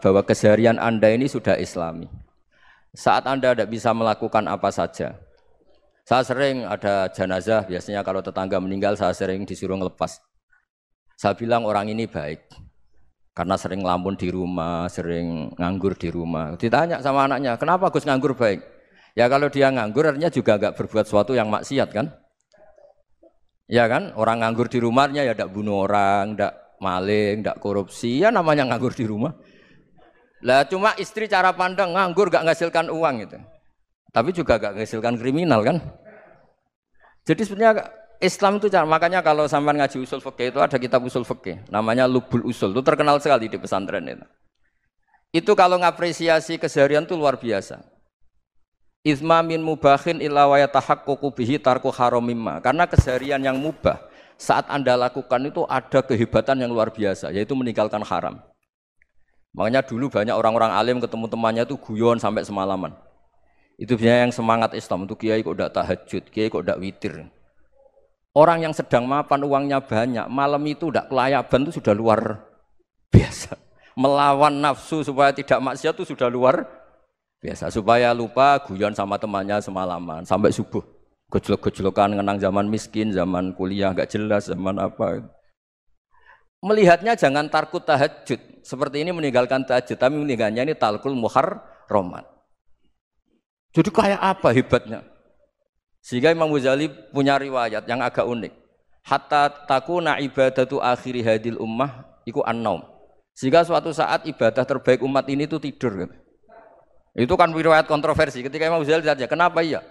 bahwa keseharian Anda ini sudah Islami. Saat Anda tidak bisa melakukan apa saja. Saya sering ada jenazah, biasanya kalau tetangga meninggal saya sering disuruh ngelepas. Saya bilang orang ini baik. Karena sering ngelamun di rumah, sering nganggur di rumah. Ditanya sama anaknya, kenapa Gus nganggur baik? Ya kalau dia nganggur artinya juga enggak berbuat sesuatu yang maksiat kan? Ya kan? Orang nganggur di rumahnya ya tidak bunuh orang, tidak maling, tidak korupsi, ya namanya nganggur di rumah. Lah cuma istri cara pandang nganggur gak menghasilkan uang gitu. Tapi juga gak menghasilkan kriminal kan. Jadi sebenarnya Islam itu makanya kalau sampai ngaji usul fikih itu ada kitab usul fikih namanya Lubul Usul. Itu terkenal sekali di pesantren itu. Itu kalau ngapresiasi keseharian itu luar biasa. Izma min mubahin illa wa yatahaqqaqu bihi tarku haramimma. Karena keseharian yang mubah saat Anda lakukan itu ada kehebatan yang luar biasa yaitu meninggalkan haram. Makanya dulu banyak orang-orang alim ketemu temannya itu guyon sampai semalaman. Itu biasanya yang semangat Islam itu kiai kok tidak tahajud, kiai kok tidak witir. Orang yang sedang mapan uangnya banyak, malam itu tidak kelayaban itu sudah luar biasa. Melawan nafsu supaya tidak maksiat itu sudah luar biasa. Supaya lupa guyon sama temannya semalaman sampai subuh. Gejolok-gejolokan ngenang zaman miskin, zaman kuliah nggak jelas, zaman apa. Melihatnya jangan tarkut tahajud. Seperti ini meninggalkan tahajud, tapi meninggalnya ini talkul muharramat. Jadi kayak apa hebatnya? Sehingga Imam Ghazali punya riwayat yang agak unik. Hatta takuna ibadatu akhiri hadil ummah iku an-naum. Sehingga suatu saat ibadah terbaik umat ini itu tidur. Itu kan riwayat kontroversi. Ketika Imam Ghazali ditanya, kenapa iya?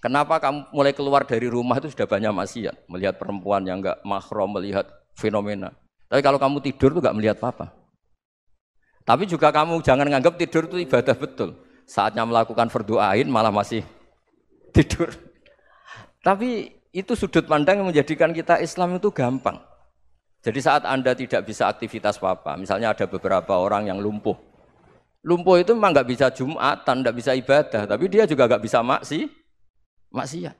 Kenapa kamu mulai keluar dari rumah itu sudah banyak maksiat? Melihat perempuan yang enggak mahram, melihat fenomena. Tapi kalau kamu tidur itu enggak melihat apa-apa. Tapi juga kamu jangan nganggap tidur itu ibadah betul. Saatnya melakukan fardu ain malah masih tidur. Tapi itu sudut pandang yang menjadikan kita Islam itu gampang. Jadi saat Anda tidak bisa aktivitas apa-apa, misalnya ada beberapa orang yang lumpuh. Lumpuh itu memang nggak bisa Jumatan, nggak bisa ibadah, tapi dia juga nggak bisa maksiat.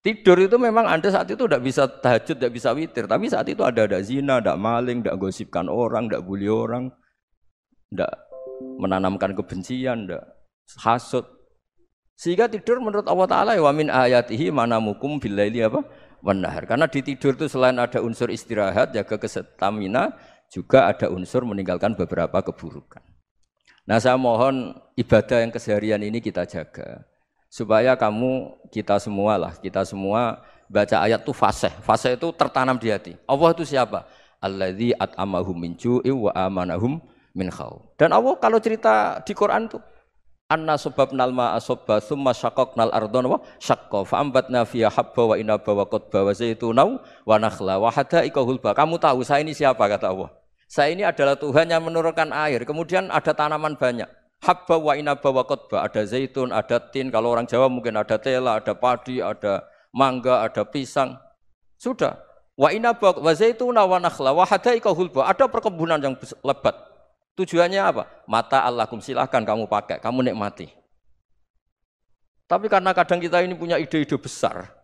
Tidur itu memang Anda saat itu tidak bisa tahajud, tidak bisa witir, tapi saat itu ada zina, ada maling, tidak gosipkan orang, tidak bully orang, tidak menanamkan kebencian, tidak hasud. Sehingga tidur menurut Allah Ta'ala wa min ayatihi manamukum billaili apa? Wan-nahar. Karena di tidur itu selain ada unsur istirahat, jaga kestamina, juga ada unsur meninggalkan beberapa keburukan. Nah saya mohon ibadah yang keseharian ini kita jaga. Supaya kita semua baca ayat itu fasih. Fasih itu tertanam di hati. Allah itu siapa? Alladzi at'amahum min ju'i wa amanahum min khauf. Dan Allah kalau cerita di Quran itu anna sababnal ma'a sabba tsumma syaqaqnal ardha wa syaqqa fa ambatna fiha habba wa inaba wa qadba wa zaituna wa nakhla wa hada'iqa hulba. Kamu tahu saya ini siapa kata Allah? Saya ini adalah Tuhan yang menurunkan air. Kemudian ada tanaman banyak. Habba wa inaba wa qadba, ada zaitun, ada tin, kalau orang Jawa mungkin ada tela, ada padi, ada mangga, ada pisang. Sudah. Wa inaba wa zaituna wa nakhla wa hada'iqa hulba, ada perkebunan yang lebat. Tujuannya apa? Mata Allahkum, silahkan kamu pakai, kamu nikmati. Tapi karena kadang kita ini punya ide-ide besar.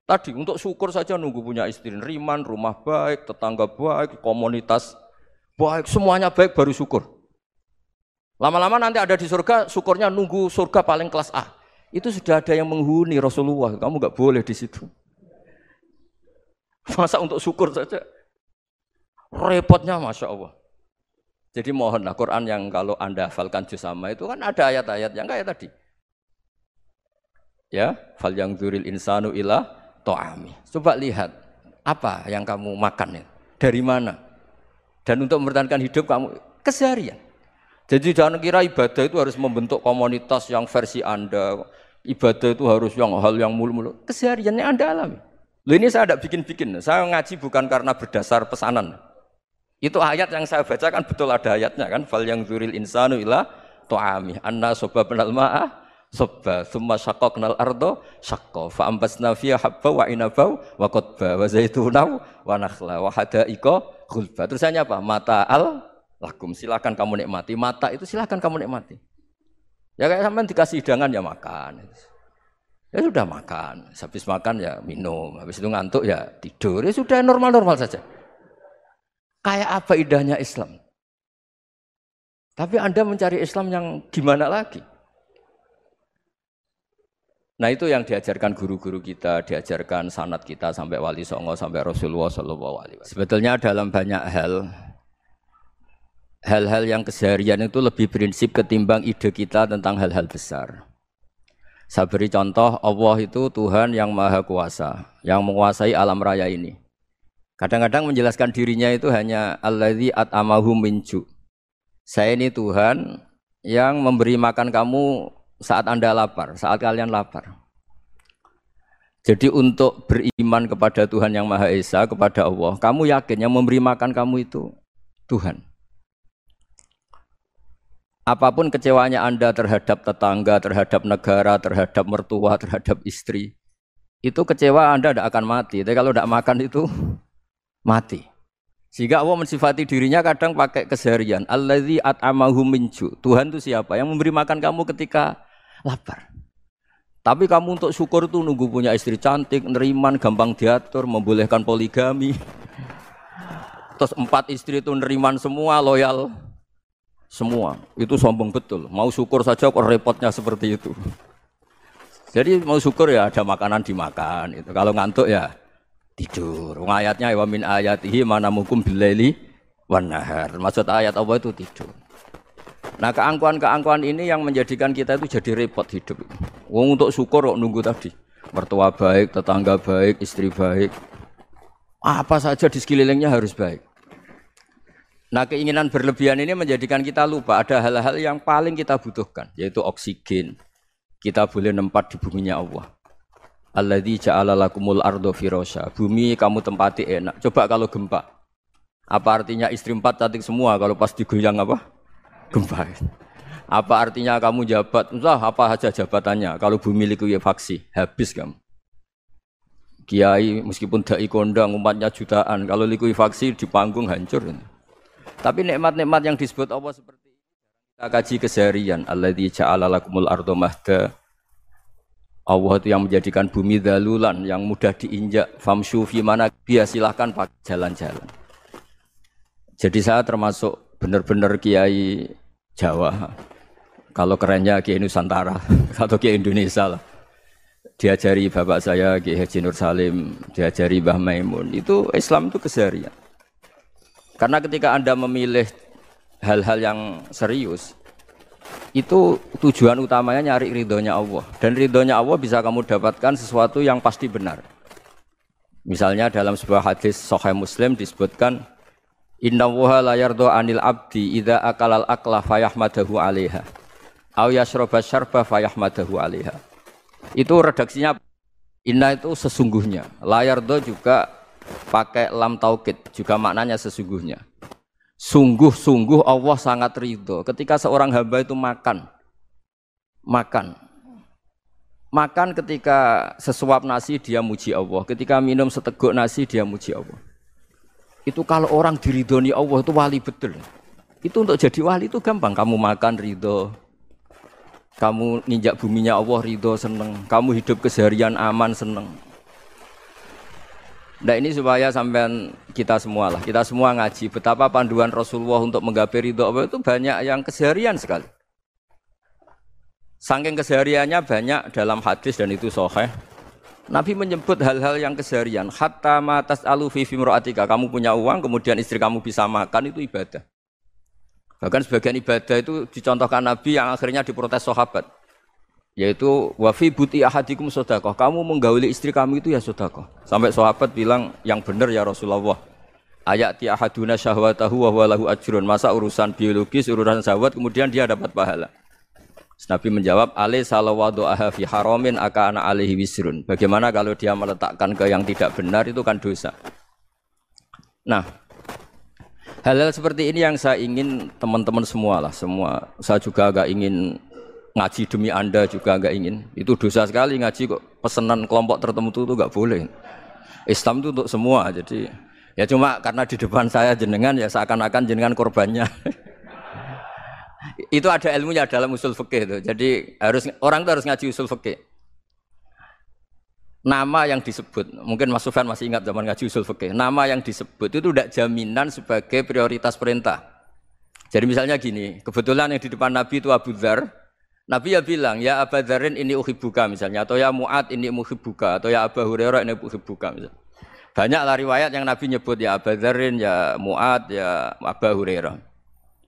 Tadi untuk syukur saja nunggu punya istri riman, rumah baik, tetangga baik, komunitas baik, semuanya baik baru syukur. Lama-lama nanti ada di surga, syukurnya nunggu surga paling kelas A. Itu sudah ada yang menghuni Rasulullah, kamu enggak boleh di situ. Masa untuk syukur saja? Repotnya Masya Allah. Jadi mohonlah Quran yang kalau Anda hafalkan juz amma itu kan ada ayat-ayat yang kayak tadi. Ya, fal yang dzuril insanu ila ta'ami. Coba lihat apa yang kamu makan ya? Dari mana? Dan untuk mempertahankan hidup kamu keseharian. Jadi jangan kira ibadah itu harus membentuk komunitas yang versi Anda. Ibadah itu harus hal yang mulu-mulu. Kesehariannya Anda alami. Loh ini saya tidak bikin-bikin. Saya ngaji bukan karena berdasar pesanan. Itu ayat yang saya baca kan betul ada ayatnya kan. Fal yang dzuril insanu ila ta'ami. Anna sababnal ma'a sabba. Thumma syaqaqnal ardo syaqqa. Fa ambasna fiha habba wa inaba wa qadba wa zaituna wa nakhla wa hada'iqa ghulba. Terusannya apa? Mata'al lakum, silakan kamu nikmati. Mata itu silakan kamu nikmati. Ya kayak sampean dikasih hidangan ya makan. Ya sudah makan. Habis makan ya minum. Habis itu ngantuk ya tidur. Ya sudah normal-normal saja. Kayak apa indahnya Islam? Tapi Anda mencari Islam yang gimana lagi? Nah itu yang diajarkan guru-guru kita, diajarkan sanad kita sampai Wali Songo, sampai Rasulullah SAW. Sebetulnya dalam banyak hal-hal yang keseharian itu lebih prinsip ketimbang ide kita tentang hal-hal besar. Saya beri contoh, Allah itu Tuhan yang Maha Kuasa, yang menguasai alam raya ini. Kadang-kadang menjelaskan dirinya itu hanya Alladzi at'amahum min ju'. Saya ini Tuhan yang memberi makan kamu saat Anda lapar, saat kalian lapar. Jadi untuk beriman kepada Tuhan yang Maha Esa, kepada Allah, kamu yakin yang memberi makan kamu itu Tuhan. Apapun kecewanya Anda terhadap tetangga, terhadap negara, terhadap mertua, terhadap istri, itu kecewa Anda tidak akan mati. Tapi kalau tidak makan itu mati. Sehingga Allah mensifati dirinya kadang pakai keseharian. Alladzi at'amahum min ju'. Tuhan itu siapa? Yang memberi makan kamu ketika lapar. Tapi kamu untuk syukur itu nunggu punya istri cantik, neriman, gampang diatur, membolehkan poligami. Terus 4 istri itu neriman semua, loyal semua. Itu sombong betul. Mau syukur saja kok repotnya seperti itu. Jadi mau syukur ya ada makanan dimakan. Itu. Kalau ngantuk ya tidur. Ayatnya wa min ayatihi manamukum billaili wan nahar. Maksud ayat Allah itu tidur. Nah, keangkuhan-keangkuhan ini yang menjadikan kita itu jadi repot hidup. Wong untuk syukur kok nunggu tadi. Mertua baik, tetangga baik, istri baik. Apa saja di sekelilingnya harus baik. Nah, keinginan berlebihan ini menjadikan kita lupa ada hal-hal yang paling kita butuhkan, yaitu oksigen. Kita boleh nempat di buminya Allah. Alladzi ja'ala lakumul ardo firasya. Bumi kamu tempati enak. Coba kalau gempa. Apa artinya istri 4 cantik semua kalau pas digoyang apa? Gempa. Apa artinya kamu jabat? Entah apa saja jabatannya. Kalau bumi likuifaksi, habis kamu. Kiai meskipun dai kondang umatnya jutaan, kalau likuifaksi di panggung hancur. Tapi nikmat-nikmat yang disebut Allah seperti ini kita kaji keseharian. Alladzi ja'ala lakumul ardo mahda. Allah itu yang menjadikan bumi dalulan yang mudah diinjak, famshu fi mana dia silahkan pakai jalan-jalan. Jadi saya termasuk benar-benar kiai Jawa. Kalau kerennya kiai Nusantara atau kiai Indonesia lah. Diajari bapak saya Kiai Haji Nur Salim, diajari Mbah Maimun. Itu Islam itu keseharian. Karena ketika Anda memilih hal-hal yang serius, itu tujuan utamanya nyari ridhonya Allah. Dan ridhonya Allah bisa kamu dapatkan sesuatu yang pasti benar. Misalnya dalam sebuah hadis Sahih Muslim disebutkan, Innallaha la yardha 'anil 'abdi idza akalal akla fayahmadahu 'alaiha aw yashraba syarba fayahmadahu 'alaiha. Itu redaksinya inna itu sesungguhnya. La yardha juga pakai lam taukid, juga maknanya sesungguhnya. Sungguh-sungguh Allah sangat ridho ketika seorang hamba itu makan ketika sesuap nasi dia muji Allah, ketika minum seteguk nasi dia muji Allah. Itu kalau orang diridhoni Allah itu wali betul. Itu untuk jadi wali itu gampang, kamu makan ridho, kamu ninjak buminya Allah ridho seneng, kamu hidup keseharian aman seneng. Nah ini supaya sampean kita semua ngaji betapa panduan Rasulullah untuk menggapai ridho Allah itu banyak yang keseharian sekali. Saking kesehariannya banyak dalam hadis dan itu sahih. Nabi menyebut hal-hal yang keseharian. Hatta ma tas'alu fi fimra'atika. Kamu punya uang kemudian istri kamu bisa makan itu ibadah. Bahkan sebagian ibadah itu dicontohkan Nabi yang akhirnya diprotes sahabat. Yaitu wafi buti ahadikum sodakoh, kamu menggauli istri kamu itu ya sodakoh. Sampai sahabat bilang yang benar ya Rasulullah. Ayati ahaduna syahwatahu wa huwa lahu ajrun. Masa urusan biologis, urusan syahwat kemudian dia dapat pahala. Nabi menjawab, alai salawadu'aha fi haramin akana alaihi wisrun. Bagaimana kalau dia meletakkan ke yang tidak benar itu kan dosa. Nah, hal-hal seperti ini yang saya ingin teman-teman semua lah, semua. Saya juga agak ingin ngaji demi Anda juga enggak ingin. Itu dosa sekali ngaji kok pesanan kelompok tertentu itu enggak boleh. Islam itu untuk semua. Jadi ya cuma karena di depan saya jenengan ya seakan-akan jenengan korbannya. Itu ada ilmunya dalam usul fikih itu. Jadi orang itu harus ngaji usul fikih. Nama yang disebut, mungkin Mas Sufyan masih ingat zaman ngaji usul fikih. Nama yang disebut itu tidak jaminan sebagai prioritas perintah. Jadi misalnya gini, kebetulan yang di depan Nabi itu Abu Dzar. Nabi ya bilang, ya Abu Dzarin ini uhibbuka misalnya, atau ya Mu'ad ini uhibbuka, atau ya Abu Hurairah ini uhibbuka misalnya. Banyaklah riwayat yang Nabi nyebut ya Abu Dzarin, ya Mu'ad, ya Abu Hurairah.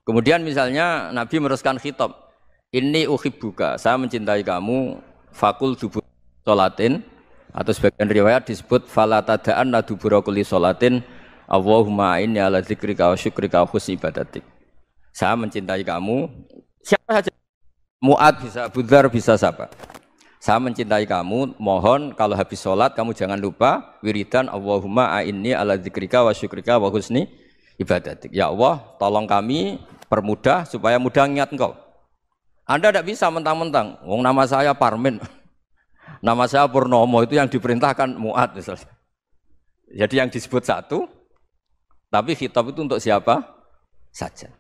Kemudian misalnya Nabi meneruskan khitab, ini uhibbuka, saya mencintai kamu, fakul dubur sholatin, atau sebagian riwayat disebut falatadaan nadubura kulli sholatin, Allahumma inni ala dzikrika wa syukrika wa husni ibadatik. Saya mencintai kamu, siapa saja. Mu'ad bisa, Abu Dzar bisa siapa? Saya mencintai kamu, mohon kalau habis sholat kamu jangan lupa wiridan Allahumma a'inni ala dzikrika wa syukrika wa husni ibadatik. Ya Allah, tolong kami permudah supaya mudah ingat engkau. Anda tidak bisa mentang-mentang, wong nama saya Parmin, nama saya Purnomo, itu yang diperintahkan Mu'ad misalnya. Jadi yang disebut satu, tapi khitab itu untuk siapa saja.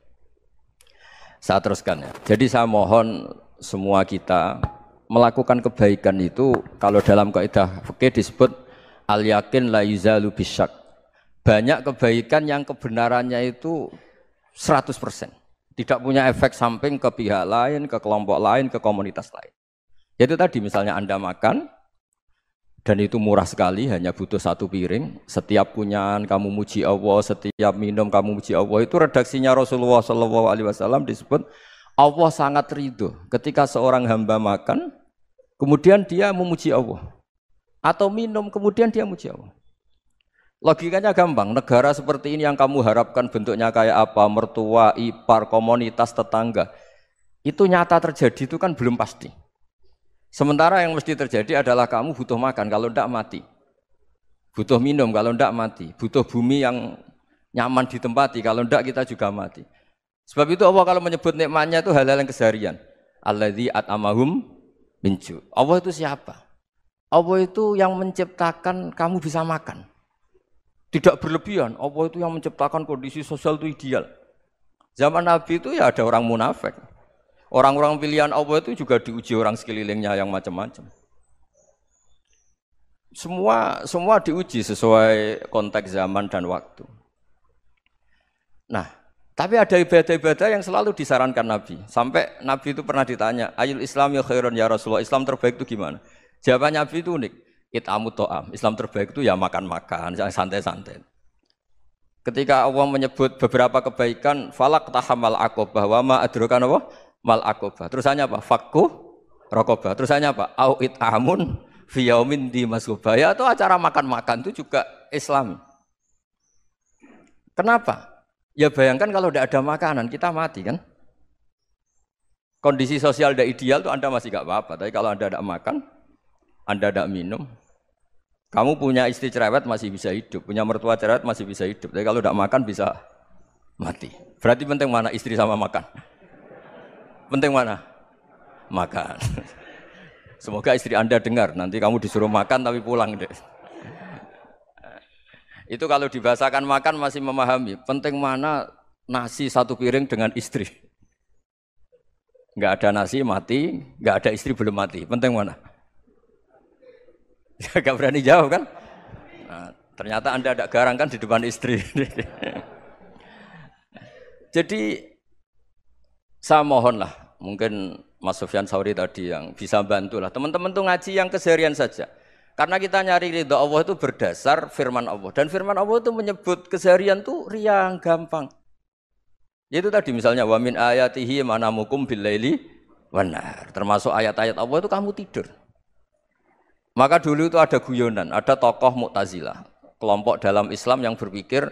Saya teruskan ya. Jadi saya mohon semua kita melakukan kebaikan itu kalau dalam kaidah fikih disebut al yakin la yuzalu bisyak. Banyak kebaikan yang kebenarannya itu 100%. Tidak punya efek samping ke pihak lain, ke kelompok lain, ke komunitas lain. Yaitu tadi misalnya Anda makan dan itu murah sekali, hanya butuh satu piring. Setiap kunyahan kamu muji Allah, setiap minum kamu muji Allah. Itu redaksinya Rasulullah SAW disebut Allah sangat ridho ketika seorang hamba makan, kemudian dia memuji Allah. Atau minum, kemudian dia muji Allah. Logikanya gampang, negara seperti ini yang kamu harapkan bentuknya kayak apa, mertua, ipar, komunitas, tetangga. Itu nyata terjadi, itu kan belum pasti. Sementara yang mesti terjadi adalah kamu butuh makan, kalau tidak mati. Butuh minum, kalau tidak mati. Butuh bumi yang nyaman ditempati, kalau tidak kita juga mati. Sebab itu Allah kalau menyebut nikmatnya itu hal-hal yang keseharian. Alladzi at'amahum min ju'. Allah itu siapa? Allah itu yang menciptakan kamu bisa makan. Tidak berlebihan, Allah itu yang menciptakan kondisi sosial itu ideal. Zaman Nabi itu ya ada orang munafik. Orang-orang pilihan Allah itu juga diuji orang sekelilingnya yang macam-macam. Semua diuji sesuai konteks zaman dan waktu. Nah, tapi ada ibadah-ibadah yang selalu disarankan Nabi. Sampai Nabi itu pernah ditanya, ayul Islam ya khairun ya Rasulullah, Islam terbaik itu gimana? Jawaban Nabi itu unik, it'amut to'am. Islam terbaik itu ya makan-makan, santai-santai. Ketika Allah menyebut beberapa kebaikan, falak tahamal aqobah, wa ma adrokan apa? Mal aqobah. Terusannya apa? Fakku raqobah. Terusannya apa? Au it'amun fi yaumin di masghubah. Ya itu acara makan-makan itu juga Islam. Kenapa? Ya bayangkan kalau tidak ada makanan kita mati kan? Kondisi sosial tidak ideal itu Anda masih gak apa-apa. Tapi kalau Anda tidak makan, Anda tidak minum, kamu punya istri cerewet masih bisa hidup, punya mertua cerewet masih bisa hidup. Tapi kalau tidak makan bisa mati. Berarti penting mana istri sama makan? Penting mana? Makan. Semoga istri Anda dengar, nanti kamu disuruh makan tapi pulang deh. Itu kalau dibahasakan makan masih memahami. Penting mana nasi satu piring dengan istri. Enggak ada nasi mati, enggak ada istri belum mati. Penting mana? Enggak berani jawab kan? Nah, ternyata Anda ada garang kan di depan istri. Jadi saya mohonlah, mungkin Mas Sufyan Sauri tadi yang bisa bantulah. Teman-teman tuh ngaji yang keseharian saja. Karena kita nyari ridha Allah itu berdasar firman Allah. Dan firman Allah itu menyebut keseharian itu riang, gampang. Yaitu tadi misalnya wa min ayatihi manamukum billaili wanar. Termasuk ayat-ayat Allah itu kamu tidur. Maka dulu itu ada guyonan, ada tokoh Mu'tazilah, kelompok dalam Islam yang berpikir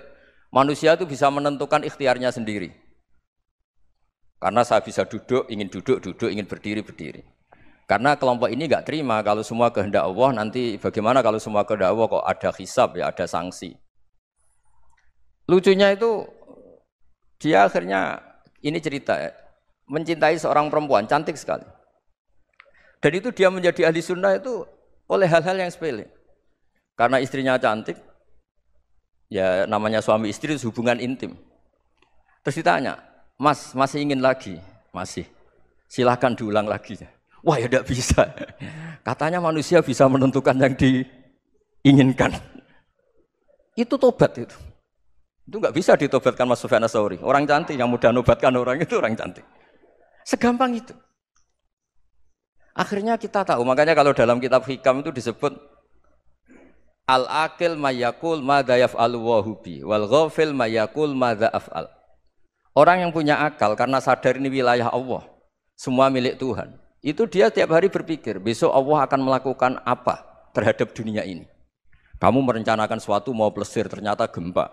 manusia itu bisa menentukan ikhtiarnya sendiri. Karena saya bisa duduk, ingin berdiri, berdiri. Karena kelompok ini enggak terima kalau semua kehendak Allah, nanti bagaimana kalau semua kehendak Allah kok ada hisab ya, ada sanksi. Lucunya itu dia akhirnya ini cerita ya, mencintai seorang perempuan cantik sekali. Dan itu dia menjadi ahli sunnah itu oleh hal-hal yang sepele. Karena istrinya cantik, ya namanya suami istri itu hubungan intim. Terus ditanya, Mas masih ingin lagi? Masih. Silahkan diulang lagi. Wah ya tidak bisa. Katanya manusia bisa menentukan yang diinginkan. Itu tobat itu. Itu nggak bisa ditobatkan Mas Sufyan Ats-Tsauri. Orang cantik yang mudah nobatkan orang itu orang cantik. Segampang itu. Akhirnya kita tahu, makanya kalau dalam kitab Hikam itu disebut al-aqil mayakul madza yaf'alu wa hubi wal ghafil mayakul madza af'al. Orang yang punya akal karena sadar ini wilayah Allah, semua milik Tuhan. Itu dia tiap hari berpikir, besok Allah akan melakukan apa terhadap dunia ini. Kamu merencanakan sesuatu mau plesir ternyata gempa.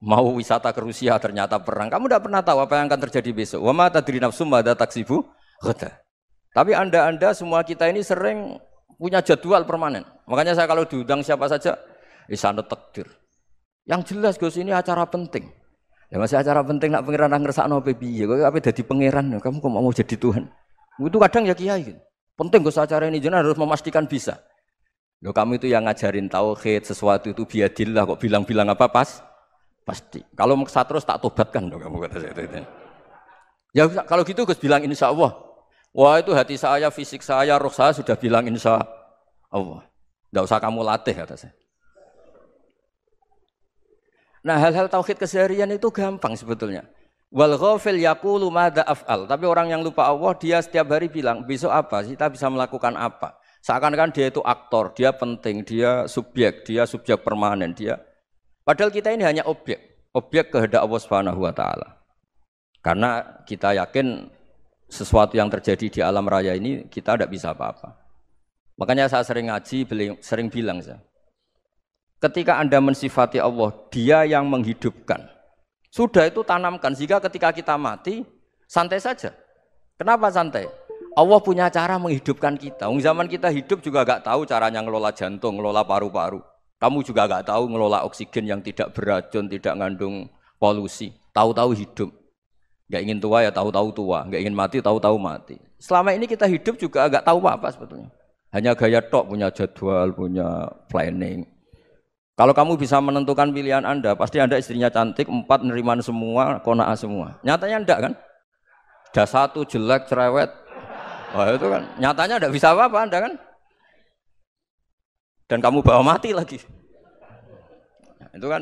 Mau wisata ke Rusia ternyata perang. Kamu tidak pernah tahu apa yang akan terjadi besok. Wa ma tadri nafsum madza taksibu ghada. Tapi Anda semua kita ini sering punya jadwal permanen. Makanya saya kalau diundang siapa saja, isane takdir. Yang jelas Gus ini acara penting. Ya masih acara penting nak pangeran ngersakno apa piye? Kok ape dadi pangeran? Kamu kok mau jadi Tuhan? Itu kadang ya kiai. Penting Gus acara ini jenengan harus memastikan bisa. Loh kamu itu yang ngajarin tauhid, sesuatu itu biadillah kok bilang-bilang apa pasti. Kalau maksa terus tak tobatkan loh kamu kata saya itu. Ya kalau gitu Gus bilang insya Allah. Wah itu hati saya, fisik saya, roh saya sudah bilang insya Allah. Enggak usah kamu latih kata saya. Nah hal-hal tauhid keseharian itu gampang sebetulnya. Wal ghafil yaqulu madza af'al. Tapi orang yang lupa Allah dia setiap hari bilang besok apa? Kita bisa melakukan apa? Seakan-akan dia itu aktor, dia penting, dia subjek permanen, dia. Padahal kita ini hanya objek kehendak Allah Subhanahu wa taala. Karena kita yakin sesuatu yang terjadi di alam raya ini kita tidak bisa apa-apa. Makanya saya sering ngaji, sering bilang saya. Ketika Anda mensifati Allah, dia yang menghidupkan. Sudah itu tanamkan, sehingga ketika kita mati, santai saja. Kenapa santai? Allah punya cara menghidupkan kita. Zaman kita hidup juga gak tahu caranya ngelola jantung, ngelola paru-paru. Kamu juga gak tahu ngelola oksigen yang tidak beracun, tidak ngandung polusi. Tahu-tahu hidup. Gak ingin tua ya tahu-tahu tua, gak ingin mati tahu-tahu mati. Selama ini kita hidup juga gak tahu apa sebetulnya. Hanya gaya tok, punya jadwal, punya planning. Kalau kamu bisa menentukan pilihan Anda, pasti Anda istrinya cantik, 4 neriman semua, qanaah semua. Nyatanya enggak kan? Ada 1 jelek, cerewet. Wah itu kan, nyatanya enggak bisa apa-apa Anda kan? Dan kamu bawa mati lagi. Nah, itu kan,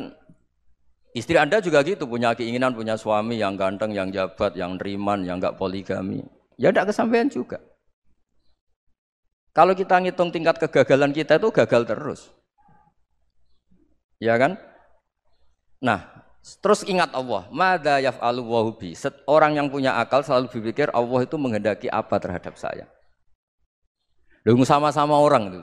istri Anda juga gitu, punya keinginan, punya suami yang ganteng, yang jabat, yang neriman, yang enggak poligami. Ya enggak kesampaian juga. Kalau kita ngitung tingkat kegagalan kita itu gagal terus. Ya kan? Nah, terus ingat Allah, madza yaf'alu wa hubi. Orang yang punya akal selalu berpikir Allah itu menghendaki apa terhadap saya. Lalu sama-sama orang itu.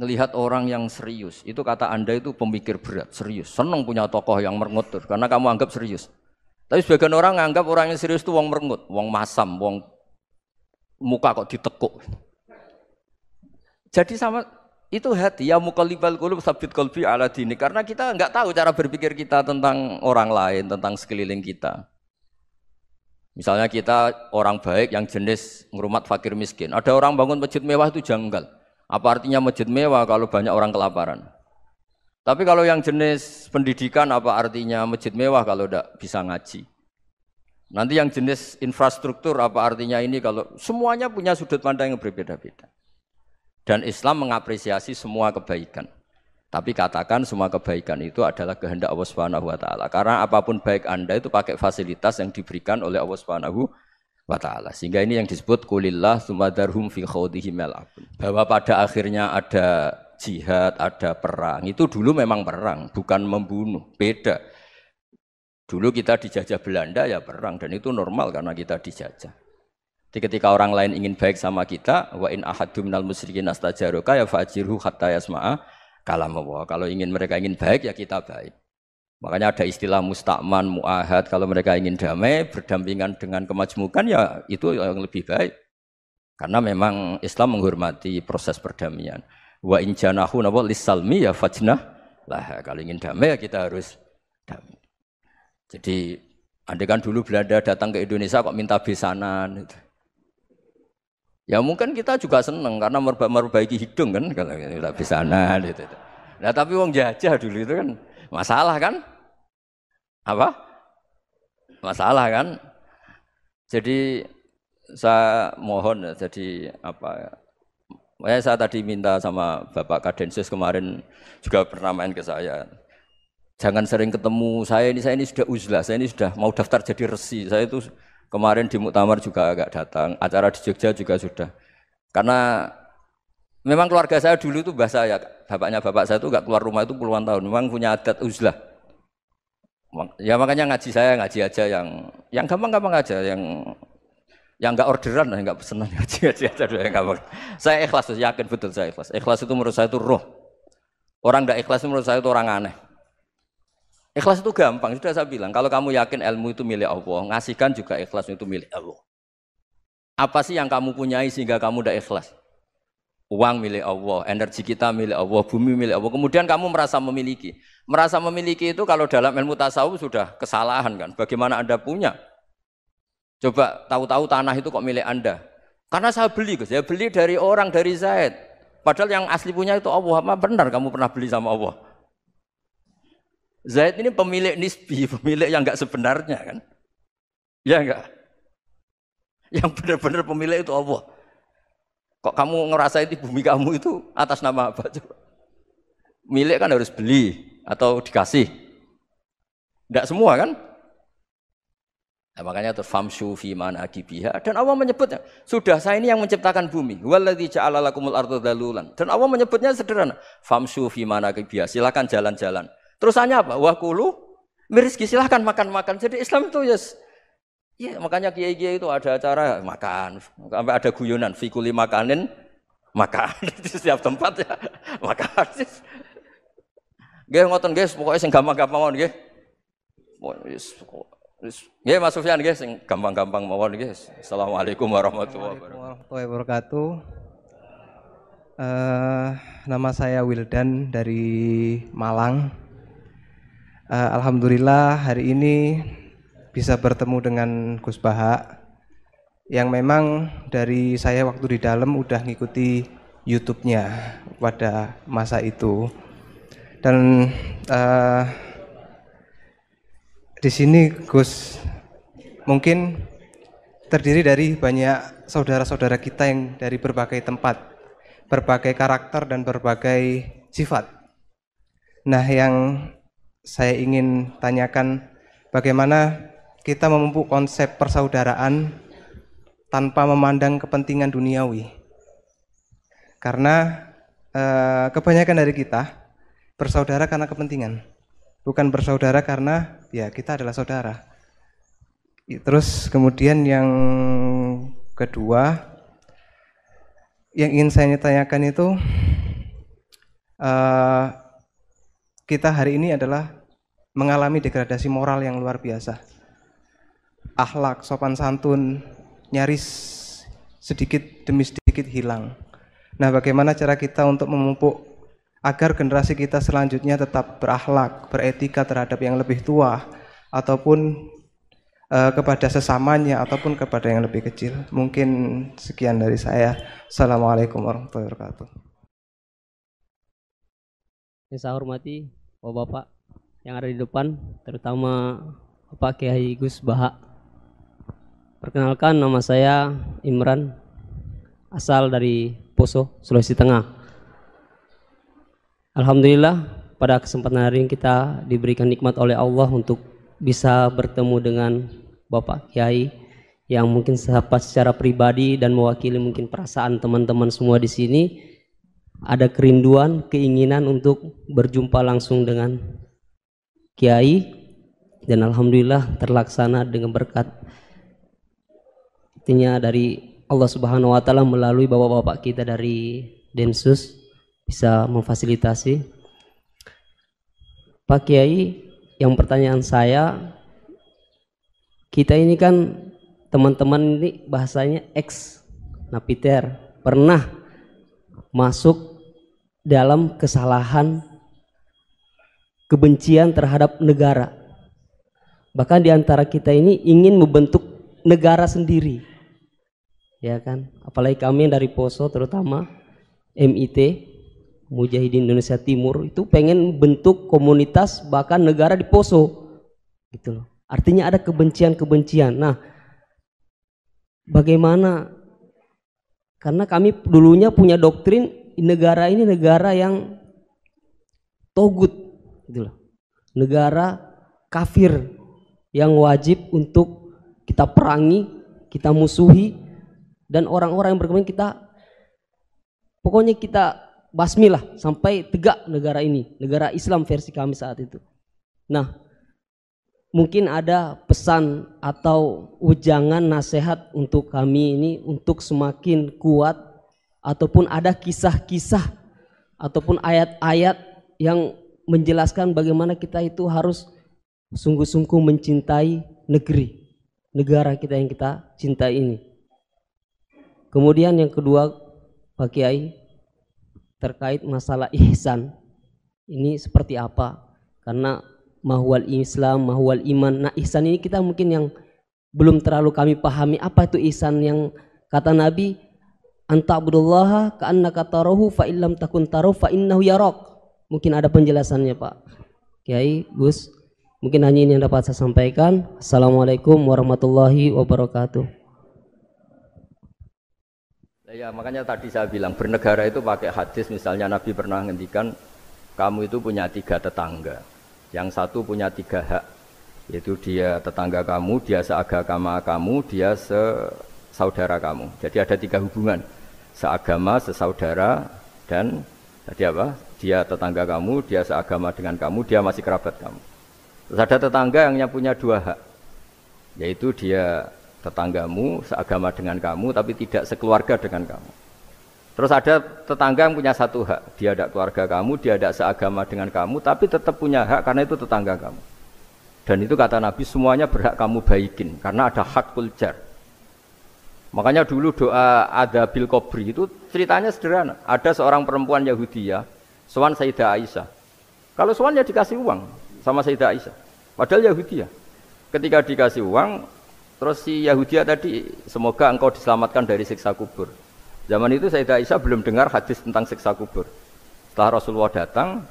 Ngelihat orang yang serius, itu kata Anda itu pemikir berat, serius. Senang punya tokoh yang merengut karena kamu anggap serius. Tapi sebagian orang anggap orang yang serius itu wong merengut, wong masam, wong muka kok ditekuk. Jadi sama itu hati ya muqallibal qulub tsabbit qalbi ala dini, karena kita enggak tahu cara berpikir kita tentang orang lain, tentang sekeliling kita. Misalnya kita orang baik yang jenis ngrumat fakir miskin. Ada orang bangun masjid mewah itu janggal. Apa artinya masjid mewah kalau banyak orang kelaparan? Tapi kalau yang jenis pendidikan apa artinya masjid mewah kalau enggak bisa ngaji? Nanti yang jenis infrastruktur apa artinya ini kalau semuanya punya sudut pandang yang berbeda-beda. Dan Islam mengapresiasi semua kebaikan. Tapi katakan semua kebaikan itu adalah kehendak Allah Subhanahu wa taala. Karena apapun baik Anda itu pakai fasilitas yang diberikan oleh Allah Subhanahu wa taala. Sehingga ini yang disebut qulillah tsumadarhum fi khawdihim yal'abun. Bahwa pada akhirnya ada jihad, ada perang. Itu dulu memang perang, bukan membunuh. Beda. Dulu kita dijajah Belanda ya perang, dan itu normal karena kita dijajah. Jadi ketika orang lain ingin baik sama kita, wa in ahadum minal musyrikin astajaruka ya fa'jirhu hatta yasma'a kalam Allah. Kalau mereka ingin baik ya kita baik. Makanya ada istilah musta'man, mu'ahad. Kalau mereka ingin damai, berdampingan dengan kemajmukan ya itu yang lebih baik. Karena memang Islam menghormati proses perdamaian. Wa in janahu nawa lisalmi ya fajnah lah. Kalau ingin damai ya kita harus damai. Jadi andai kan dulu Belanda datang ke Indonesia kok minta besanan gitu. Ya mungkin kita juga seneng karena memperbaiki hidung kan kalau kita besanan gitu. Nah tapi wong jajah dulu itu kan masalah kan? Apa? Masalah kan? Jadi saya mohon ya, jadi apa ya, saya tadi minta sama Bapak Kadensus kemarin juga pernah main ke saya. Jangan sering ketemu. Saya ini sudah uzlah, saya ini sudah mau daftar jadi resi. Saya itu kemarin di muktamar juga agak datang, acara di Jogja juga sudah. Karena memang keluarga saya dulu itu bahasa ya, bapaknya bapak saya itu enggak keluar rumah itu puluhan tahun. Memang punya adat uzlah. Ya makanya ngaji saya ngaji aja yang gampang-gampang aja, yang enggak orderan, enggak pesenan ngaji aja dulu yang gampang. Saya ikhlas, yakin betul saya ikhlas. Ikhlas itu menurut saya itu roh. Orang enggak ikhlas itu menurut saya itu orang aneh. Ikhlas itu gampang, sudah saya bilang. Kalau kamu yakin ilmu itu milik Allah, ngasihkan juga ikhlas itu milik Allah. Apa sih yang kamu punyai sehingga kamu tidak ikhlas? Uang milik Allah, energi kita milik Allah, bumi milik Allah. Kemudian kamu merasa memiliki. Merasa memiliki itu kalau dalam ilmu tasawuf sudah kesalahan kan. Bagaimana Anda punya? Coba tahu-tahu tanah itu kok milik Anda. Karena saya beli, saya beli dari orang, dari Zaid. Padahal yang asli punya itu Allah. Apa benar kamu pernah beli sama Allah? Zaid ini pemilik nisbi, pemilik yang enggak sebenarnya kan. Ya enggak? Yang benar-benar pemilik itu Allah. Kok kamu ngerasa itu bumi kamu itu atas nama apa? Coba. Milik kan harus beli atau dikasih. Tidak semua kan? Nah, makanya terus famshu fi manakibiha, dan Allah menyebutnya, sudah saya ini yang menciptakan bumi. Waladzi ja'ala lakumul arda dalulan. Dan Allah menyebutnya sederhana, famshu fi manakibiha, silakan jalan-jalan. Terusannya apa? Wa kulu mirizki, silakan makan-makan. Jadi Islam itu ya makanya kiai-kiai itu ada acara makan, sampai ada guyonan fikuli makanin makan di setiap tempat ya makan. Nggih ngoten nggih, pokoke sing gampang-gampang mawon nggih. Nggih Mas Sufyan nggih sing gampang-gampang mawon nggih. Assalamualaikum warahmatullahi wabarakatuh. Nama saya Wildan dari Malang. Alhamdulillah hari ini bisa bertemu dengan Gus Baha yang memang dari saya waktu di dalam udah ngikuti YouTube-nya pada masa itu, dan di sini Gus mungkin terdiri dari banyak saudara-saudara kita yang dari berbagai tempat, berbagai karakter dan berbagai sifat. Nah, yang saya ingin tanyakan, bagaimana kita memupuk konsep persaudaraan tanpa memandang kepentingan duniawi. Karena kebanyakan dari kita bersaudara karena kepentingan, bukan bersaudara karena ya kita adalah saudara. Terus kemudian yang kedua yang ingin saya tanyakan itu, kita hari ini adalah mengalami degradasi moral yang luar biasa. Akhlak, sopan santun nyaris sedikit demi sedikit hilang. Nah, bagaimana cara kita untuk memupuk agar generasi kita selanjutnya tetap berakhlak, beretika terhadap yang lebih tua, ataupun kepada sesamanya, ataupun kepada yang lebih kecil. Mungkin sekian dari saya. Assalamualaikum warahmatullahi wabarakatuh. Yang saya hormati Bapak-Bapak yang ada di depan, terutama Bapak Kiai Gus Baha. Perkenalkan, nama saya Imran, asal dari Poso, Sulawesi Tengah. Alhamdulillah pada kesempatan hari ini kita diberikan nikmat oleh Allah untuk bisa bertemu dengan Bapak Kiai yang mungkin secara pribadi dan mewakili mungkin perasaan teman-teman semua di sini, ada kerinduan, keinginan untuk berjumpa langsung dengan Kiai, dan alhamdulillah terlaksana dengan berkat dari Allah Subhanahu wa taala melalui bapak-bapak kita dari Densus bisa memfasilitasi. Pak Kiai, yang pertanyaan saya, kita ini kan teman-teman ini bahasanya ex napiter, pernah masuk dalam kesalahan kebencian terhadap negara. Bahkan di antara kita ini ingin membentuk negara sendiri. Ya kan, apalagi kami yang dari Poso, terutama MIT Mujahidin Indonesia Timur itu pengen bentuk komunitas bahkan negara di Poso gitu loh. Artinya ada kebencian-kebencian. Nah, bagaimana, karena kami dulunya punya doktrin negara ini negara yang togut gitu loh. negara kafir yang wajib untuk kita perangi, kita musuhi, dan orang-orang yang berkemarin pokoknya kita basmilah sampai tegak negara ini, negara Islam versi kami saat itu. Nah, mungkin ada pesan atau ujangan nasihat untuk kami ini untuk semakin kuat, ataupun ada kisah-kisah ataupun ayat-ayat yang menjelaskan bagaimana kita itu harus sungguh-sungguh mencintai negara kita yang kita cintai ini. Kemudian yang kedua, Pak Kiai, terkait masalah ihsan. Ini seperti apa? Karena mahwal Islam, mahwal iman. Nah, ihsan ini kita mungkin yang belum terlalu kami pahami. Apa itu ihsan yang kata Nabi, anta'budullaha ka'annaka tarahu fa illam takun tarahu fa innahu yarak. Mungkin ada penjelasannya, Pak Kiai, Gus. Mungkin hanya ini yang dapat saya sampaikan. Assalamualaikum warahmatullahi wabarakatuh. Ya, makanya tadi saya bilang bernegara itu pakai hadis. Misalnya Nabi pernah ngendikan, kamu itu punya 3 tetangga. Yang satu punya 3 hak, yaitu dia tetangga kamu, dia seagama kamu, dia sesaudara kamu. Jadi ada 3 hubungan, seagama, sesaudara, dan jadi apa? Dia tetangga kamu, dia seagama dengan kamu, dia masih kerabat kamu. Terus ada tetangga yang punya 2 hak, yaitu dia tetanggamu, seagama dengan kamu, tapi tidak sekeluarga dengan kamu. Terus ada tetangga yang punya 1 hak, dia ada keluarga kamu, dia ada seagama dengan kamu, tapi tetap punya hak karena itu tetangga kamu. Dan itu kata Nabi, semuanya berhak kamu baikin, karena ada hakul jar. Makanya dulu doa ada bil kubri itu ceritanya sederhana. Ada seorang perempuan Yahudiyah, sowan Sayyidah Aisyah. Kalau sowan ya dikasih uang sama Sayyidah Aisyah. Padahal Yahudiyah. Ketika dikasih uang, terus si Yahudiyah tadi, semoga engkau diselamatkan dari siksa kubur. Zaman itu Sayyidah Aisyah belum dengar hadis tentang siksa kubur. Setelah Rasulullah datang,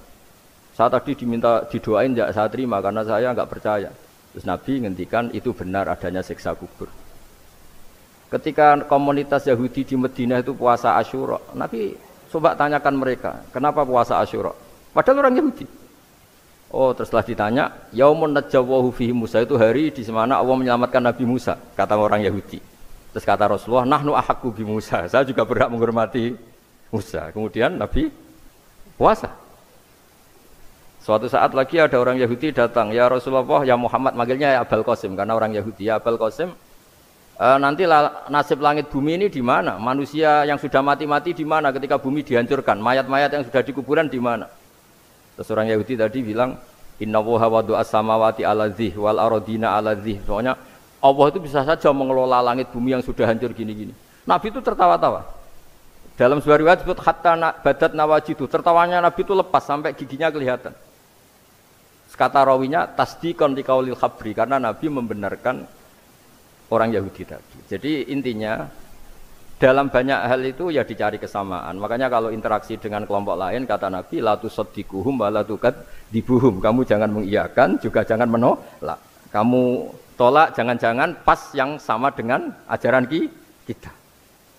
saya tadi diminta didoain, enggak saya terima karena saya enggak percaya. Terus Nabi ngendikan itu benar adanya siksa kubur. Ketika komunitas Yahudi di Madinah itu puasa Asyura, Nabi coba tanyakan mereka, kenapa puasa Asyura? Padahal orang Yahudi. Oh, terus setelah ditanya, yaumun najjawahu fihi Musa, itu hari di mana Allah menyelamatkan Nabi Musa, kata orang Yahudi. Terus kata Rasulullah, nahnu ahaqqu bi Musa, saya juga berhak menghormati Musa. Kemudian Nabi puasa. Suatu saat lagi ada orang Yahudi datang, ya Rasulullah, ya Muhammad, manggilnya ya Abul Qasim karena orang Yahudi. Ya Abul Qasim, nanti nasib langit bumi ini di mana? Manusia yang sudah mati-mati di mana ketika bumi dihancurkan? Mayat-mayat yang sudah di kuburan di mana? Terus orang Yahudi tadi bilang, innallaha wadu'as samawati ala dzih wal aradina ala dzih. Soalnya Allah itu bisa saja mengelola langit bumi yang sudah hancur gini-gini. Nabi itu tertawa-tawa. Dalam sebuah riwayat disebut hatta badat nawajidu, tertawanya Nabi itu lepas sampai giginya kelihatan. Kata rawinya tasdiqan liqaulil khabri, karena Nabi membenarkan orang Yahudi tadi. Jadi intinya dalam banyak hal itu ya dicari kesamaan. Makanya kalau interaksi dengan kelompok lain kata Nabi la tusaddiquhum wa la tukadibuhum. Kamu jangan mengiyakan juga jangan menolak. Kamu tolak jangan-jangan pas yang sama dengan ajaran kita.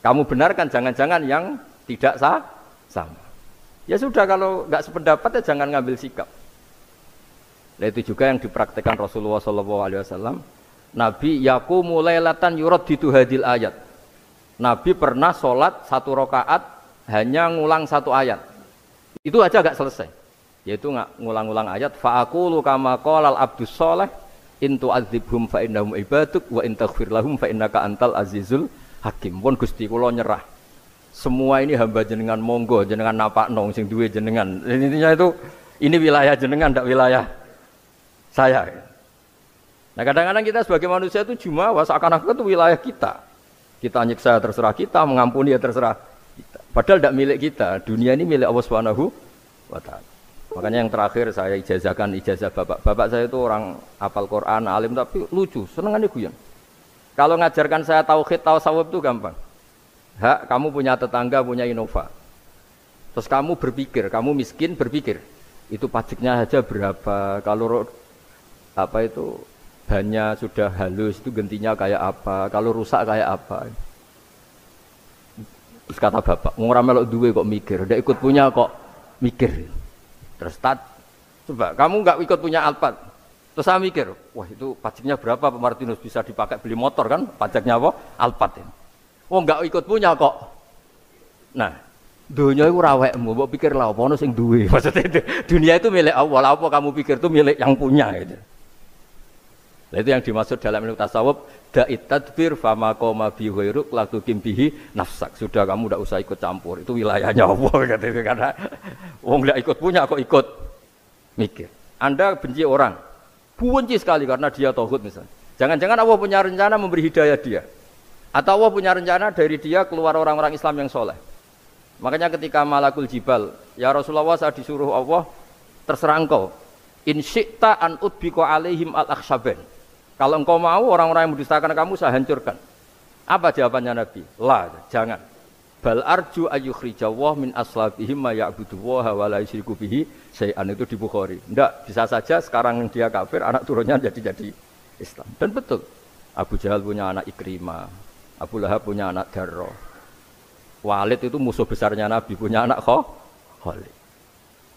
Kamu benarkan jangan-jangan yang tidak sama. Ya sudah, kalau enggak sependapat ya jangan ngambil sikap. Nah, itu juga yang dipraktekkan Rasulullah SAW. Nabi yaqumu lailatan yuraddidu hadil ayat. Nabi pernah sholat 1 rakaat hanya ngulang 1 ayat. Itu aja gak selesai. Yaitu ngulang-ngulang ayat. Fa'aqulu kama qalal abdus sholeh in tu'adzibhum fa innahum ibaduk wa in taghfir lahum fa innaka antal azizul hakim. Pun Gusti kula nyerah. Semua ini hamba jenengan, monggo jenengan napakno sing duwe jenengan. Intinya itu ini wilayah jenengan, ndak wilayah saya. Nah, kadang-kadang kita sebagai manusia itu jumawa seakan-akan itu wilayah kita. Kita nyiksa terserah kita, mengampuni ya terserah kita. Padahal tidak milik kita. Dunia ini milik Allah Subhanahu wa taala. Makanya yang terakhir saya ijazahkan ijazah bapak. Bapak saya itu orang hafal Quran, alim tapi lucu, senengannya guyon. Kalau ngajarkan saya tauhid, tasawuf itu gampang. Hak, kamu punya tetangga, punya Innova. Terus kamu berpikir, kamu miskin berpikir, itu pajaknya saja berapa? Kalau apa itu bannya sudah halus itu gantinya kayak apa, kalau rusak kayak apa. Terus kata bapak, ngora melok duwe kok mikir, ndak ikut punya kok mikir. Terus Coba, kamu nggak ikut punya Alphard. Terus saya mikir, wah itu pajaknya berapa Pak Martinus, bisa dipakai beli motor kan? Pajaknya apa? Alphard ini. Oh nggak ikut punya kok. Nah, dunia itu rawekmu, mbok pikir lah apa ono sing duwe. Maksudnya itu, dunia itu milik Allah, apa kamu pikir itu milik yang punya gitu. Nah, itu yang dimaksud dalam ilmu tasawuf, da'it tadbir fama qoma bi ghairuk la tuqim bihi nafsak. Sudah kamu tidak usah ikut campur, itu wilayahnya Allah gitu. Karena wong nggak ikut punya kok ikut mikir. Anda benci orang, benci sekali karena dia tauhid misalnya. Jangan-jangan Allah punya rencana memberi hidayah dia. Atau Allah punya rencana dari dia keluar orang-orang Islam yang soleh. Makanya ketika Malakul Jibal, ya Rasulullah saya disuruh Allah, terserah engkau. In syi'ta an udbiko alaihim al-akhshaban. Kalau engkau mau orang-orang yang mendustakan kamu saya hancurkan. Apa jawabannya Nabi? La, jangan. Bal arju ayyukhrijawah min aslabihim ma ya'buduwaha wa la yusyriku bihi syai'an, itu di Bukhari. Enggak, bisa saja sekarang dia kafir, anak turunnya jadi Islam. Dan betul. Abu Jahal punya anak Ikrimah, Abu Lahab punya anak Darrah. Walid itu musuh besarnya Nabi, punya anak Khalid.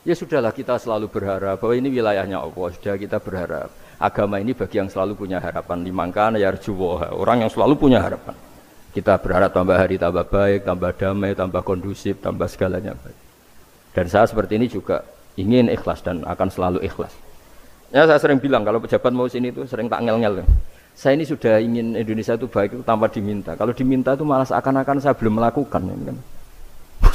Ya sudahlah, kita selalu berharap bahwa ini wilayahnya Allah. Sudah, kita berharap. Agama ini bagi yang selalu punya harapan. Limangkana yarjuwaha, orang yang selalu punya harapan. Kita berharap tambah hari tambah baik, tambah damai, tambah kondusif, tambah segalanya baik. Dan saya seperti ini juga ingin ikhlas dan akan selalu ikhlas. Ya saya sering bilang kalau pejabat mau sini itu sering tak ngel-ngel. Saya ini sudah ingin Indonesia itu baik itu tanpa diminta. Kalau diminta itu malah seakan-akan saya belum melakukan. Kan?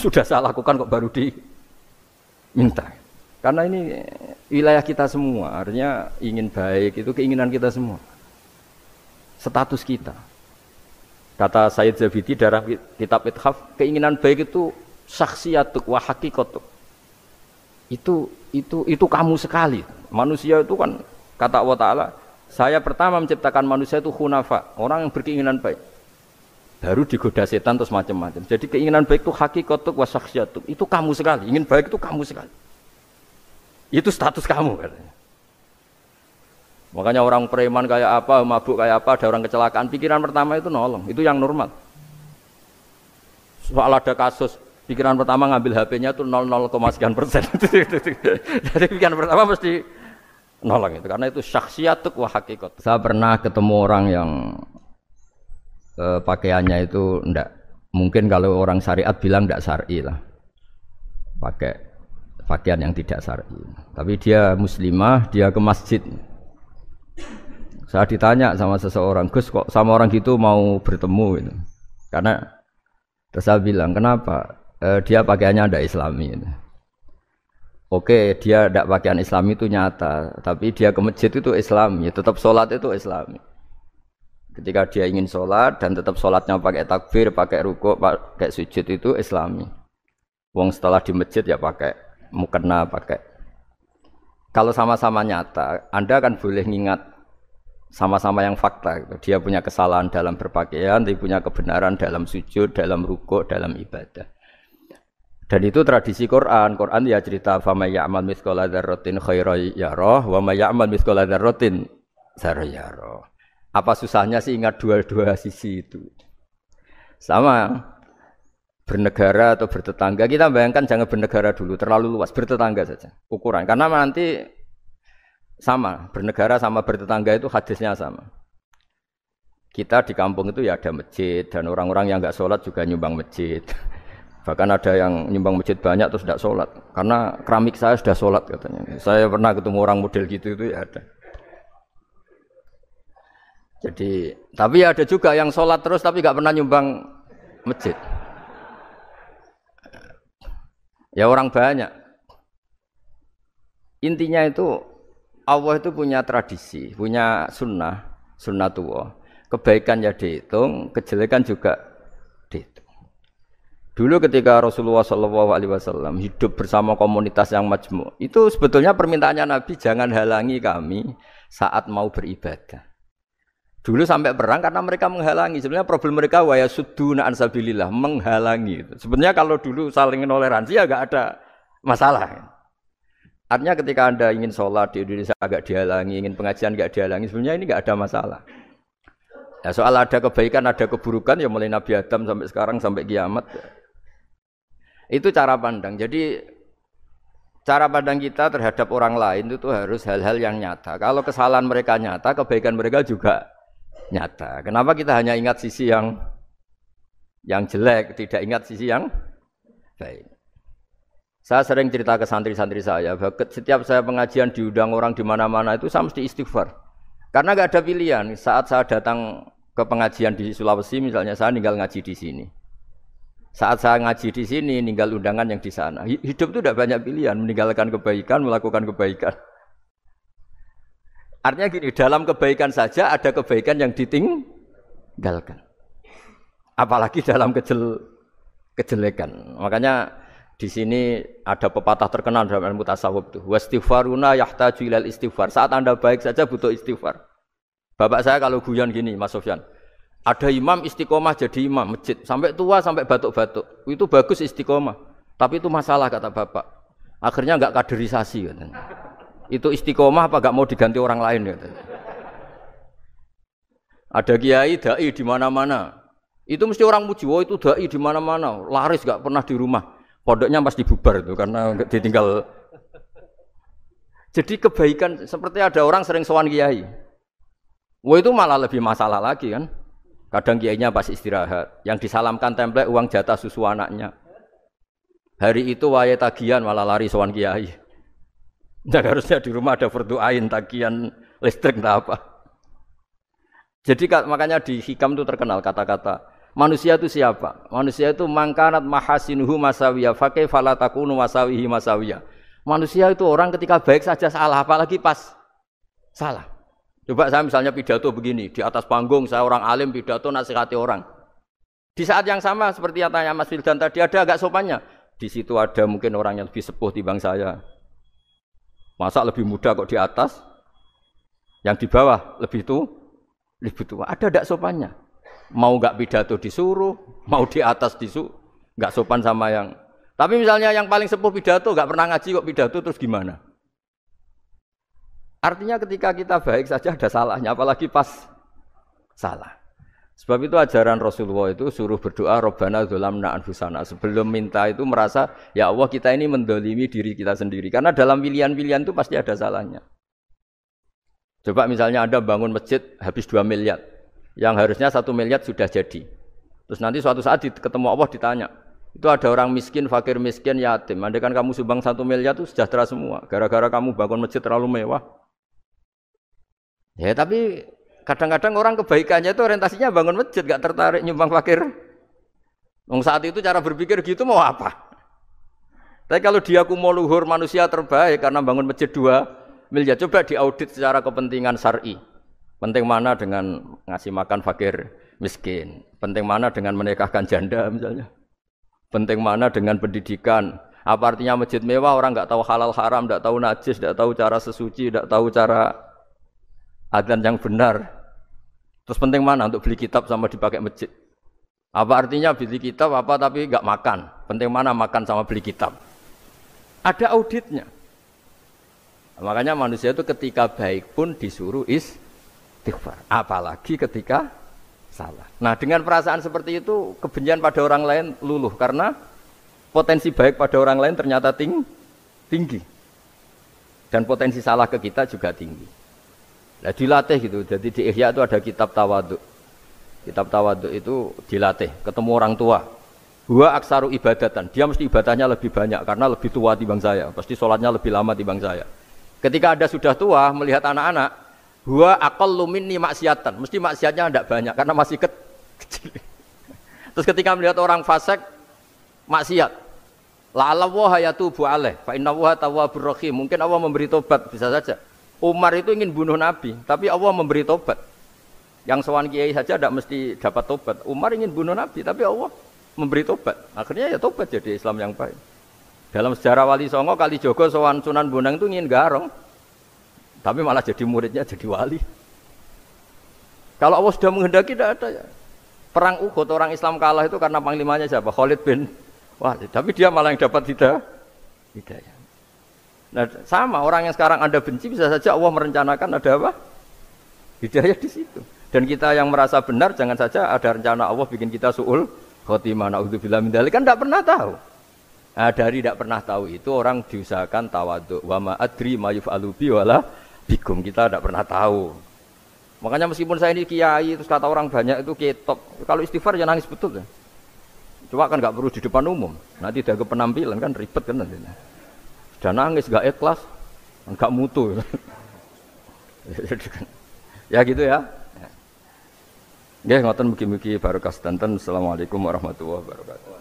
Sudah saya lakukan kok baru diminta. Karena ini wilayah kita semua, artinya ingin baik itu keinginan kita semua. Status kita. Kata Sayyid Zabidi dalam kitab Ithaf, keinginan baik itu syakhsiyatuk wa hakikatuk. Itu kamu sekali. Manusia itu kan kata Allah Ta'ala, saya pertama menciptakan manusia itu khunafa, orang yang berkeinginan baik. Baru digoda setan terus macam-macam. Jadi keinginan baik itu hakikatuk wa syakhsiyatuk. Itu kamu sekali. Ingin baik itu kamu sekali. Itu status kamu katanya. Makanya orang preman kayak apa, mabuk kayak apa, ada orang kecelakaan, pikiran pertama itu nolong, itu yang normal. Soal ada kasus, pikiran pertama ngambil HP-nya itu 00, sekian persen. Jadi pikiran pertama mesti nolong itu, karena itu syakhsiyatuk wa hakikat. Saya pernah ketemu orang yang pakaiannya itu enggak, mungkin kalau orang syariat bilang enggak syar'i lah, pakai pakaian yang tidak syar'i. Tapi dia muslimah, dia ke masjid. Saya ditanya sama seseorang, Gus kok sama orang gitu mau bertemu gitu. Karena terus saya bilang, kenapa? Dia pakaiannya ada Islami gitu. Oke, dia tidak pakaian Islami itu nyata, tapi dia ke masjid itu Islami, tetap sholat itu Islami. Ketika dia ingin sholat dan tetap sholatnya pakai takbir, pakai rukuk, pakai sujud itu Islami. Wong setelah di masjid ya pakai mukena, pakai. Kalau sama-sama nyata, Anda kan boleh ngingat sama-sama yang fakta gitu. Dia punya kesalahan dalam berpakaian, dia punya kebenaran dalam sujud, dalam rukuk, dalam ibadah. Dan itu tradisi Quran. Quran ya cerita fama ya'mal mithqala dzarratin khairan yarah wa may ya'mal mithqala dzarratin syarran yarah. Apa susahnya sih ingat dua-dua sisi itu? Sama bernegara atau bertetangga, kita bayangkan jangan bernegara dulu, terlalu luas, bertetangga saja ukuran. Karena nanti sama, bernegara sama bertetangga itu hadisnya sama. Kita di kampung itu ya ada masjid, dan orang-orang yang enggak sholat juga nyumbang masjid. Bahkan ada yang nyumbang masjid banyak terus tidak sholat, karena keramik saya sudah sholat katanya. Saya pernah ketemu orang model gitu itu ya ada. Jadi, tapi ada juga yang sholat terus tapi nggak pernah nyumbang masjid. Ya orang banyak. Intinya itu Allah itu punya tradisi, punya sunnatullah. Kebaikan ya dihitung, kejelekan juga dihitung. Dulu ketika Rasulullah SAW hidup bersama komunitas yang majmu', itu sebetulnya permintaannya Nabi, jangan halangi kami saat mau beribadah. Dulu sampai perang karena mereka menghalangi. Sebenarnya problem mereka wa yasudduna an sabilillah, menghalangi. Sebenarnya kalau dulu saling toleransi ya enggak ada masalah. Artinya ketika Anda ingin sholat di Indonesia agak dihalangi, ingin pengajian enggak dihalangi, sebenarnya ini enggak ada masalah. Ya, soal ada kebaikan, ada keburukan ya mulai Nabi Adam sampai sekarang sampai kiamat. Itu cara pandang. Jadi cara pandang kita terhadap orang lain itu harus hal-hal yang nyata. Kalau kesalahan mereka nyata, kebaikan mereka juga nyata. Kenapa kita hanya ingat sisi yang jelek, tidak ingat sisi yang baik? Saya sering cerita ke santri-santri saya, setiap saya pengajian diundang orang di mana-mana itu saya mesti istighfar. Karena nggak ada pilihan. Saat saya datang ke pengajian di Sulawesi, misalnya saya tinggal ngaji di sini. Saat saya ngaji di sini, ninggal undangan yang di sana. Hidup itu tidak banyak pilihan, meninggalkan kebaikan, melakukan kebaikan. Artinya gini, dalam kebaikan saja ada kebaikan yang ditinggalkan. Apalagi dalam kejelekan. Makanya di sini ada pepatah terkenal dalam ilmu tasawuf itu. Wastighfaruna yahtaju ilal istighfar. Saat Anda baik saja butuh istighfar. Bapak saya kalau guyon gini, Mas Sofyan. Ada imam istiqomah jadi imam masjid sampai tua sampai batuk-batuk. Itu bagus istiqomah. Tapi itu masalah kata Bapak. Akhirnya enggak kaderisasi katanya. Itu istiqomah apa enggak mau diganti orang lain katanya. Ada kiai dai di mana-mana. Itu mesti orang muji, oh itu dai di mana-mana, laris enggak pernah di rumah. Pondoknya pasti bubar itu karena ditinggal. Jadi kebaikan seperti ada orang sering sowan kiai. Wah itu malah lebih masalah lagi kan. Kadang kiainya pas istirahat, yang disalamkan template uang jatah susu anaknya. Hari itu waya tagihan malah lari sowan kiai. Nah, harusnya di rumah ada fardu ain tagihan listrik entah apa. Jadi makanya di hikam itu terkenal kata-kata manusia itu siapa? Manusia itu mangkanat mahasinuhu masawiya fakai falatakunu masawihi masawiya. Manusia itu orang ketika baik saja salah, apalagi pas salah. Coba saya misalnya pidato begini, di atas panggung saya orang alim pidato nasihati orang. Di saat yang sama seperti yang tanya Mas Wildan tadi, ada agak sopannya. Di situ ada mungkin orang yang lebih sepuh timbang saya. Masa lebih muda kok di atas? Yang di bawah lebih tua. Ada agak sopannya. Mau enggak pidato disuruh, mau di atas disuruh, enggak sopan sama yang. Tapi misalnya yang paling sepuh pidato enggak pernah ngaji kok pidato terus gimana? Artinya ketika kita baik saja ada salahnya, apalagi pas salah. Sebab itu ajaran Rasulullah itu suruh berdoa Rabbana dzalamna anfusana. Sebelum minta itu merasa, ya Allah kita ini mendolimi diri kita sendiri. Karena dalam pilihan-pilihan itu pasti ada salahnya. Coba misalnya Anda bangun masjid habis 2 miliar. Yang harusnya 1 miliar sudah jadi. Terus nanti suatu saat ketemu Allah ditanya, itu ada orang miskin, fakir miskin, yatim. Andai kan kamu sumbang 1 miliar itu sejahtera semua. Gara-gara kamu bangun masjid terlalu mewah. Ya tapi kadang-kadang orang kebaikannya itu orientasinya bangun masjid, gak tertarik nyumbang fakir. Saat itu cara berpikir gitu mau apa? Tapi kalau dia mau luhur manusia terbaik karena bangun masjid 2 miliar, coba diaudit secara kepentingan syar'i. Penting mana dengan ngasih makan fakir miskin? Penting mana dengan menikahkan janda misalnya? Penting mana dengan pendidikan? Apa artinya masjid mewah orang nggak tahu halal haram, nggak tahu najis, nggak tahu cara sesuci, nggak tahu cara adzan yang benar. Terus penting mana untuk beli kitab sama dipakai masjid? Apa artinya beli kitab apa tapi nggak makan? Penting mana makan sama beli kitab? Ada auditnya. Makanya manusia itu ketika baik pun disuruh istighfar. Apalagi ketika salah. Nah dengan perasaan seperti itu kebencian pada orang lain luluh karena potensi baik pada orang lain ternyata tinggi. Dan potensi salah ke kita juga tinggi. Nah dilatih gitu, jadi di Ihya itu ada kitab tawaduk. Kitab tawaduk itu dilatih, ketemu orang tua. Huwa aksaru ibadatan, dia mesti ibadahnya lebih banyak karena lebih tua timbang saya. Pasti sholatnya lebih lama timbang saya. Ketika Anda sudah tua, melihat anak-anak, huwa aqallu minni maksiatan, mesti maksiatnya tidak banyak karena masih kecil. Terus ketika melihat orang fasik, maksiat, la'allahu yatubu alaih, fa innahu tawwabur rahim. Mungkin Allah memberi tobat, bisa saja. Umar itu ingin bunuh Nabi, tapi Allah memberi tobat. Yang sowan kiai saja tidak mesti dapat tobat. Umar ingin bunuh Nabi, tapi Allah memberi tobat. Akhirnya ya tobat jadi Islam yang baik. Dalam sejarah Wali Songo, Kalijogo sowan Sunan Bonang itu ingin garong, tapi malah jadi muridnya jadi wali. Kalau Allah sudah menghendaki tidak ada ya. Perang Uhud orang Islam kalah itu karena panglimanya siapa? Khalid bin Walid. Tapi dia malah yang dapat hidayah. Nah, sama orang yang sekarang Anda benci bisa saja Allah merencanakan ada apa? Hidayah di situ. Dan kita yang merasa benar jangan saja ada rencana Allah bikin kita su'ul khotimah. Naudzubillah min dzalik, kan enggak pernah tahu. Nah, dari tidak pernah tahu itu orang diusahakan tawadhu. Wa ma adri ma yuf'alu bi wala bikum. Kita tidak pernah tahu. Makanya meskipun saya ini kiai terus kata orang banyak itu ketop. Kalau istighfar ya nangis betul ya. Cuma kan nggak perlu di depan umum. Nanti ada penampilan kan ribet kan nanti. Sudah nangis nggak ikhlas, nggak mutu. Ya gitu ya. Nggih ngoten mugi-mugi barokah sedanten. Assalamualaikum warahmatullahi wabarakatuh.